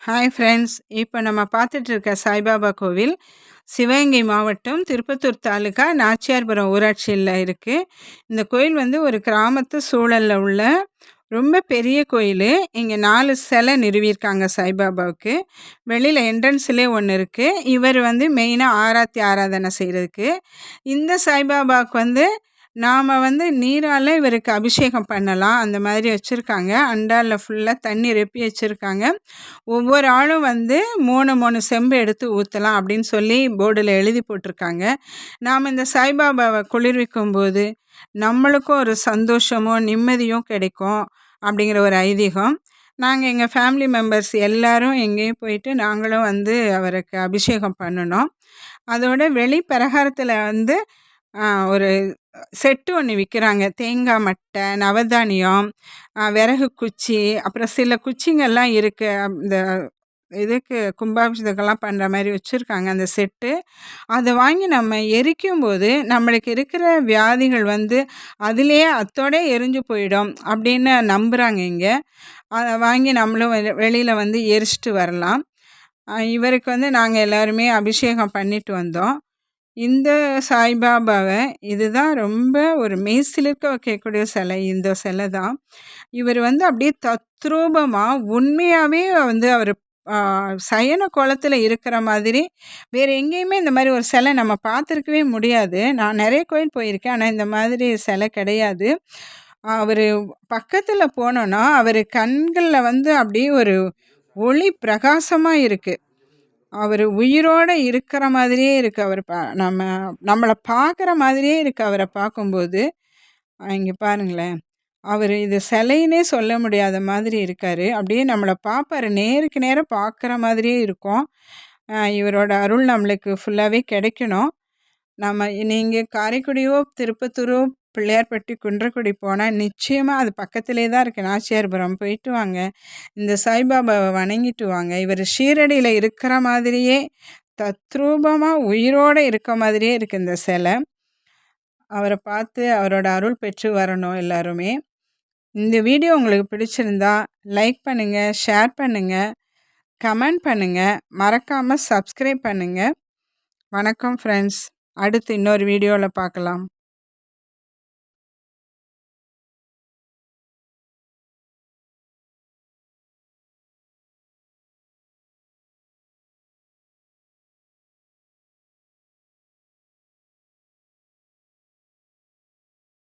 Hi friends, இப்போ நம்ம பார்த்துட்டு இருக்க சாய்பாபா கோவில் சிவகங்கை மாவட்டம் திருப்பத்தூர் தாலுகா நாச்சியார்புரம் ஊராட்சியில் இருக்குது. இந்த கோயில் வந்து ஒரு கிராமத்து சூழலில் உள்ள ரொம்ப பெரிய கோயில். இங்கே 4 சிலை நிறுவியிருக்காங்க சாய்பாபாவுக்கு. வெளியில் என்ட்ரன்ஸ்லேயே ஒன்று இருக்குது. இவர் வந்து மெயினாக ஆராத்தி ஆராதனை செய்கிறதுக்கு. இந்த சாய்பாபாவுக்கு வந்து நாம் வந்து நீரால் இவருக்கு அபிஷேகம் பண்ணலாம். அந்த மாதிரி வச்சுருக்காங்க. அண்டாவில் ஃபுல்லாக தண்ணி ரெப்பி வச்சுருக்காங்க. ஒவ்வொரு ஆளும் வந்து 3 செம்பு எடுத்து ஊற்றலாம் அப்படின்னு சொல்லி போர்டில் எழுதி போட்டிருக்காங்க. நாம் இந்த சாய்பாபாவை குளிர்விக்கும்போது நம்மளுக்கும் ஒரு சந்தோஷமும் நிம்மதியும் கிடைக்கும் அப்படிங்கிற ஒரு ஐதீகம். நாங்கள் எங்கள் ஃபேமிலி மெம்பர்ஸ் எல்லாரும் எங்கேயும் போயிட்டு நாங்களும் வந்து அவருக்கு அபிஷேகம் பண்ணினோம். அதோட வெளி பிரகாரத்தில் வந்து ஒரு செட்டு ஒன்று விற்கிறாங்க. தேங்காய் மட்டை, நவதானியம், விறகு குச்சி, அப்புறம் சில குச்சிங்கள்லாம் இருக்குது. இந்த இதுக்கு கும்பாபிஷேகம்லாம் பண்ணுற மாதிரி வச்சுருக்காங்க அந்த செட்டு. அதை வாங்கி நம்ம எரிக்கும்போது நம்மளுக்கு இருக்கிற வியாதிகள் வந்து அதிலேயே அத்தோடே எரிஞ்சு போயிடும் அப்படின்னு நம்புகிறாங்க இங்கே. அதை வாங்கி நம்மளும் வெளியில் வந்து எரிச்சிட்டு வரலாம். இவருக்கு வந்து நாங்கள் எல்லாருமே அபிஷேகம் பண்ணிட்டு வந்தோம். இந்த சாய்பாபாவை இதுதான் ரொம்ப ஒரு மெய்சிலிர்க்க வைக்கக்கூடிய சிலை. இந்த சிலை தான். இவர் வந்து அப்படியே தத்ரூபமாக உண்மையாகவே வந்து அவர் சயன கோலத்தில் இருக்கிற மாதிரி வேறு எங்கேயுமே இந்த மாதிரி ஒரு சிலை நம்ம பார்த்துருக்கவே முடியாது. நான் நிறைய கோயில் போயிருக்கேன். ஆனால் இந்த மாதிரி சிலை கிடையாது. அவர் பக்கத்தில் போனோன்னா அவர் கண்களில் வந்து அப்படியே ஒரு ஒளி பிரகாசமாக இருக்குது. அவர் உயிரோடு இருக்கிற மாதிரியே இருக்குது. அவர் நம்மளை பார்க்குற மாதிரியே இருக்குது அவரை பார்க்கும்போது. இங்கே பாருங்களேன், அவர் இது சிலைன்னே சொல்ல முடியாத மாதிரி இருக்கார். அப்படியே நம்மளை பார்ப்பாரு, நேருக்கு நேராக பார்க்குற மாதிரியே இருக்கும். இவரோட அருள் நம்மளுக்கு ஃபுல்லாகவே கிடைக்கணும். நீங்கள் காரைக்குடியோ திருப்பத்தூரோ பிள்ளையார்பட்டி குன்றக்குடி போனால் நிச்சயமாக அது பக்கத்துலேயே தான் இருக்குது. நாச்சியார்புரம் போயிட்டு வாங்க. இந்த சாய்பாபாவை வணங்கிட்டு வாங்க. இவர் ஷீரடியில் இருக்கிற மாதிரியே தத்ரூபமாக உயிரோடு இருக்க மாதிரியே இருக்குது இந்த சிலை. அவரை பார்த்து அவரோட அருள் பெற்று வரணும் எல்லாருமே. இந்த வீடியோ உங்களுக்கு பிடிச்சிருந்தா லைக் பண்ணுங்கள், ஷேர் பண்ணுங்கள், கமெண்ட் பண்ணுங்கள், மறக்காமல் சப்ஸ்கிரைப் பண்ணுங்கள். வணக்கம் ஃப்ரெண்ட்ஸ். அடுத்து இன்னொரு வீடியோவில் பார்க்கலாம்.